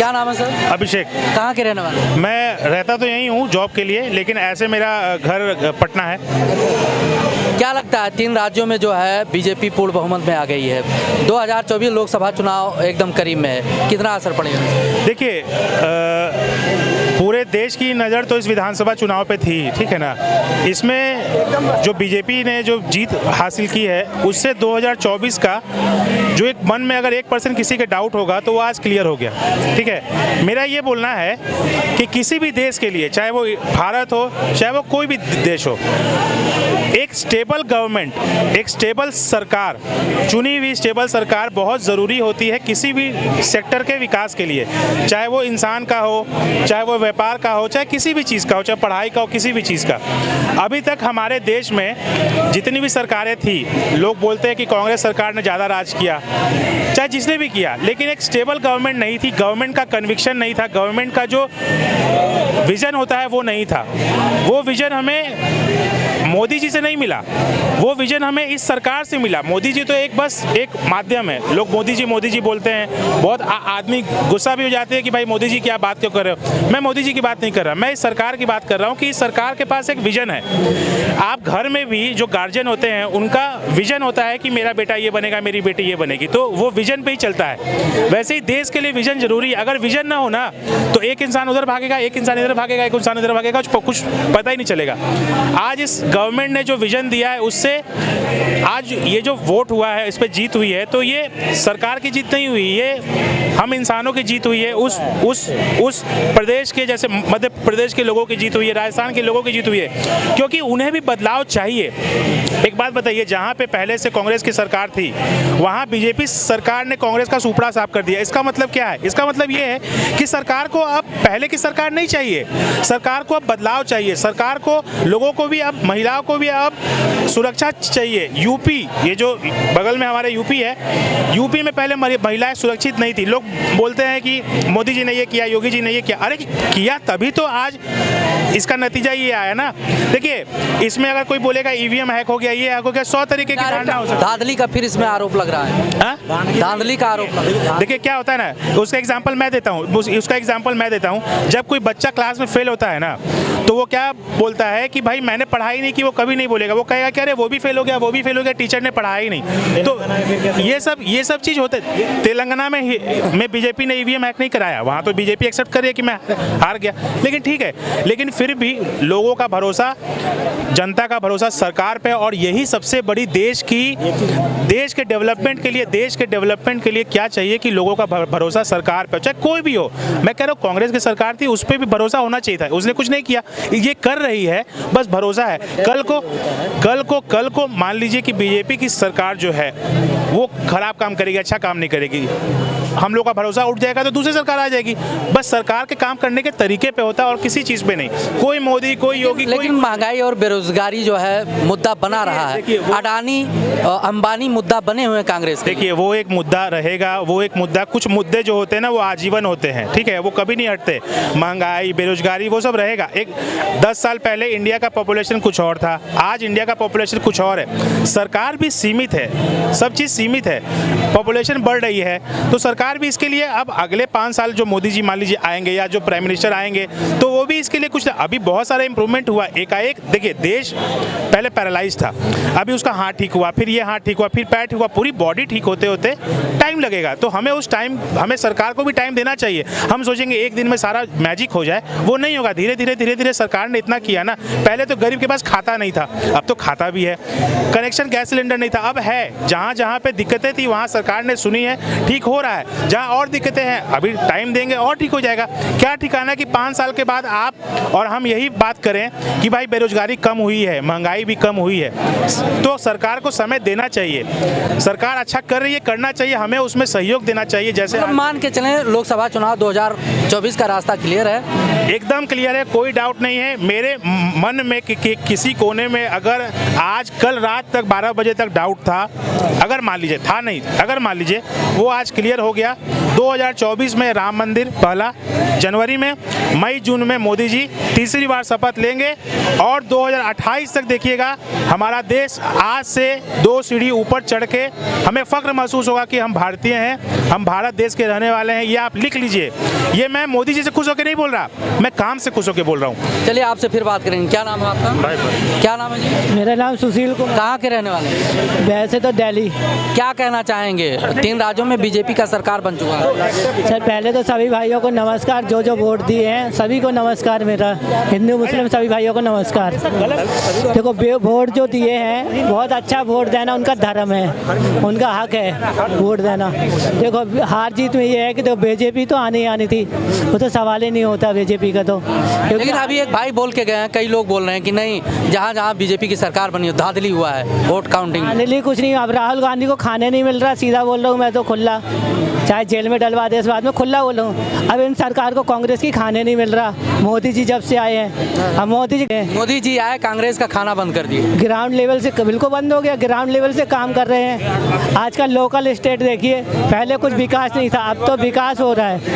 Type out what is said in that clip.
क्या नाम है सर? अभिषेक। कहाँ के रहने वाले? मैं रहता तो यहीं हूँ जॉब के लिए, लेकिन ऐसे मेरा घर पटना है। क्या लगता है 3 राज्यों में जो है बीजेपी पूर्ण बहुमत में आ गई है, 2024 लोकसभा चुनाव एकदम करीब में है, कितना असर पड़ेगा? देखिए, पूरे देश की नज़र तो इस विधानसभा चुनाव पे थी, ठीक है ना। इसमें जो बीजेपी ने जो जीत हासिल की है उससे 2024 का जो एक मन में अगर 1% किसी के डाउट होगा तो वो आज क्लियर हो गया, ठीक है। मेरा ये बोलना है कि किसी भी देश के लिए, चाहे वो भारत हो चाहे वो कोई भी देश हो, एक स्टेबल गवर्नमेंट, एक स्टेबल सरकार, चुनी हुई स्टेबल सरकार बहुत ज़रूरी होती है किसी भी सेक्टर के विकास के लिए, चाहे वो इंसान का हो, चाहे वो व्यापार का हो, चाहे किसी भी चीज़ का हो, चाहे पढ़ाई का हो, किसी भी चीज़ का। अभी तक हमारे देश में जितनी भी सरकारें थी, लोग बोलते हैं कि कांग्रेस सरकार ने ज़्यादा राज किया, चाहे जिसने भी किया, लेकिन एक स्टेबल गवर्नमेंट नहीं थी, गवर्नमेंट का कन्विक्शन नहीं था, गवर्नमेंट का जो विज़न होता है वो नहीं था। वो विज़न हमें मोदी जी से नहीं मिला, वो विजन हमें इस सरकार से मिला। मोदी जी तो एक बस एक माध्यम है। लोग मोदी जी बोलते हैं, बहुत आदमी गुस्सा भी हो जाते हैं कि भाई मोदी जी क्या बात क्यों कर रहे हो। मैं मोदी जी की बात नहीं कर रहा, मैं इस सरकार की बात कर रहा हूँ कि इस सरकार के पास एक विजन है। आप घर में भी जो गार्जियन होते हैं उनका विजन होता है कि मेरा बेटा ये बनेगा, मेरी बेटी ये बनेगी, तो वो विजन पे ही चलता है। वैसे ही देश के लिए विजन जरूरी है। अगर विजन ना हो ना तो एक इंसान उधर भागेगा, एक इंसान इधर भागेगा, एक इंसान इधर भागेगा, कुछ पता ही नहीं चलेगा। आज इस गवर्नमेंट ने जो विजन दिया है उससे आज ये जो वोट हुआ है, इस पे जीत हुई है, तो ये सरकार की जीत नहीं हुई, ये हम इंसानों की जीत हुई है। उस प्रदेश के, जैसे मध्य प्रदेश के लोगों की जीत हुई है, राजस्थान के लोगों की जीत हुई है, क्योंकि उन्हें भी बदलाव चाहिए। एक बात बताइए, जहाँ पे पहले से कांग्रेस की सरकार थी वहाँ बीजेपी सरकार ने कांग्रेस का सुपड़ा साफ कर दिया। इसका मतलब क्या है? इसका मतलब ये है कि सरकार को अब पहले की सरकार नहीं चाहिए, सरकार को अब बदलाव चाहिए, सरकार को, लोगों को भी अब, महिलाओं को भी अब सुरक्षा चाहिए। यूपी, ये जो बगल में हमारे यूपी है, यूपी में पहले महिलाएं सुरक्षित नहीं थी। लोग बोलते हैं कि मोदी जी ने ये किया, योगी जी ने ये किया। अरे किया तभी तो आज इसका नतीजा ये आया ना। देखिए, इसमें अगर कोई बोलेगा ईवीएम हैक हो गया, ये हैक हो गया, 100 तरीके की धारणा हो सकती है। धांधली का फिर इसमें आरोप लग रहा है, धांधली का आरोप लग रहा है। देखिए क्या होता है ना, उसका एग्जांपल मैं देता हूँ। जब कोई बच्चा क्लास में फेल होता है ना, तो वो क्या बोलता है कि भाई मैंने पढ़ाई नहीं की, वो कभी नहीं बोलेगा, वो कहेगा कि अरे वो भी फेल हो गया, टीचर ने पढ़ाई नहीं। तो ये सब चीज होते। तेलंगाना में बीजेपी ने ईवीएम हैक नहीं कराया, वहाँ तो बीजेपी एक्सेप्ट कर रही है कि मैं हार गया, लेकिन ठीक है, लेकिन फिर भी लोगों का भरोसा, जनता का भरोसा सरकार पे, और यही सबसे बड़ी देश के डेवलपमेंट के लिए क्या चाहिए कि लोगों का भरोसा सरकार पे, चाहे कोई भी हो। मैं कह रहा हूँ कांग्रेस की सरकार थी, उस पर भी भरोसा होना चाहिए था, उसने कुछ नहीं किया, ये कर रही है, बस भरोसा है। कल को मान लीजिए कि बीजेपी की सरकार जो है वो खराब काम करेगी, अच्छा काम नहीं करेगी, हम लोग का भरोसा उठ जाएगा तो दूसरी सरकार आ जाएगी। बस सरकार के काम करने के तरीके पे होता है और किसी चीज पे नहीं। कोई मोदी, कोई योगी, लेकिन महंगाई और बेरोजगारी जो है मुद्दा बना रहा है, अडानी अंबानी मुद्दा बने हुए कांग्रेस। देखिए, वो एक मुद्दा रहेगा, वो एक मुद्दा, कुछ मुद्दे जो होते हैं ना वो आजीवन होते हैं, ठीक है, वो कभी नहीं हटते। महंगाई, बेरोजगारी, वो सब रहेगा। 10 साल पहले इंडिया का पॉपुलेशन कुछ और था, आज इंडिया का पॉपुलेशन कुछ और है। सरकार भी सीमित है, सब चीज सीमित है, पॉपुलेशन बढ़ रही है, तो सरकार भी इसके लिए अब अगले 5 साल जो मोदी जी मान लीजिए आएंगे या जो प्राइम मिनिस्टर आएंगे तो वो भी इसके लिए कुछ, अभी बहुत सारा इंप्रूवमेंट हुआ एकाएक। देखिए, देश पहले पैरालाइज था, अभी उसका हाथ ठीक हुआ, फिर ये हाथ ठीक हुआ, फिर पैर ठीक हुआ, पूरी बॉडी ठीक होते होते टाइम लगेगा। तो हमें सरकार को भी टाइम देना चाहिए। हम सोचेंगे एक दिन में सारा मैजिक हो जाए, वो नहीं होगा। धीरे धीरे सरकार ने इतना किया ना, पहले तो गरीब के पास खाता नहीं था, अब तो खाता भी है। कनेक्शन गैस सिलेंडर नहीं था, अब है। जहाँ पे दिक्कतें थी वहाँ सरकार ने सुनी है, ठीक हो रहा है। जहाँ और दिक्कतें हैं अभी टाइम देंगे और ठीक हो जाएगा। क्या ठिकाना कि 5 साल के बाद आप और हम यही बात करें कि भाई बेरोजगारी कम हुई है, महंगाई भी कम हुई है, तो सरकार को समय देना चाहिए। सरकार अच्छा कर रही है, करना चाहिए, हमें उसमें सहयोग देना चाहिए। जैसे मान के चलें लोकसभा चुनाव 2024 का रास्ता क्लियर है, एकदम क्लियर है, कोई डाउट नहीं है मेरे मन में कि किसी कोने में अगर आज कल रात तक 12 बजे तक डाउट था, अगर मान लीजिए था नहीं, अगर मान लीजिए वो आज क्लियर हो गया, 2024 में राम मंदिर पहला, जनवरी में, मई जून में मोदी जी तीसरी बार शपथ लेंगे और 2028 तक देखिएगा हमारा देश आज से 2 सीढ़ी ऊपर चढ़ के हमें फख्र महसूस होगा कि हम भारतीय हैं, हम भारत देश के रहने वाले हैं। ये आप लिख लीजिए। ये मैं मोदी जी से खुश होकर नहीं बोल रहा, मैं काम से खुश होकर बोल रहा हूँ। चलिए आपसे फिर बात करेंगे। क्या नाम है आपका? क्या नाम है जी? मेरा नाम सुशील कुमार। कहाँ के रहने वाले हैं? वैसे तो दिल्ली। क्या कहना चाहेंगे? 3 राज्यों में बीजेपी का सरकार बन चुका है। सर पहले तो सभी भाइयों को नमस्कार, जो जो वोट दिए हैं सभी को नमस्कार। मेरा हिंदू मुस्लिम सभी भाइयों को नमस्कार। देखो वोट जो दिए हैं बहुत अच्छा वोट देना उनका धर्म है, उनका हक है वोट देना। देखो हार जीत में ये है कि तो बीजेपी तो आनी ही आनी थी, वो तो सवाल ही नहीं होता बीजेपी का तो। लेकिन अभी एक भाई बोल के गए हैं, कई लोग बोल रहे हैं कि नहीं, जहाँ जहाँ बीजेपी की सरकार बनी है धांधली हुआ है वोट काउंटिंग में। धांधली कुछ नहीं। अब राहुल गांधी को खाने नहीं मिल रहा, सीधा बोल रहा हूँ मैं तो खुला, चाहे जेल में डलवा दे इस बात में खुला बोल रहा हूँ। अब इन सरकार को कांग्रेस की खाने नहीं मिल रहा, मोदी जी जब से आए हैं। अब मोदी जी आए कांग्रेस का खाना बंद कर दिए, ग्राउंड लेवल से बिल्कुल बंद हो गया, ग्राउंड लेवल से काम कर रहे हैं। आजकल लोकल स्टेट देखिए, पहले कुछ विकास नहीं था, अब तो विकास हो रहा है।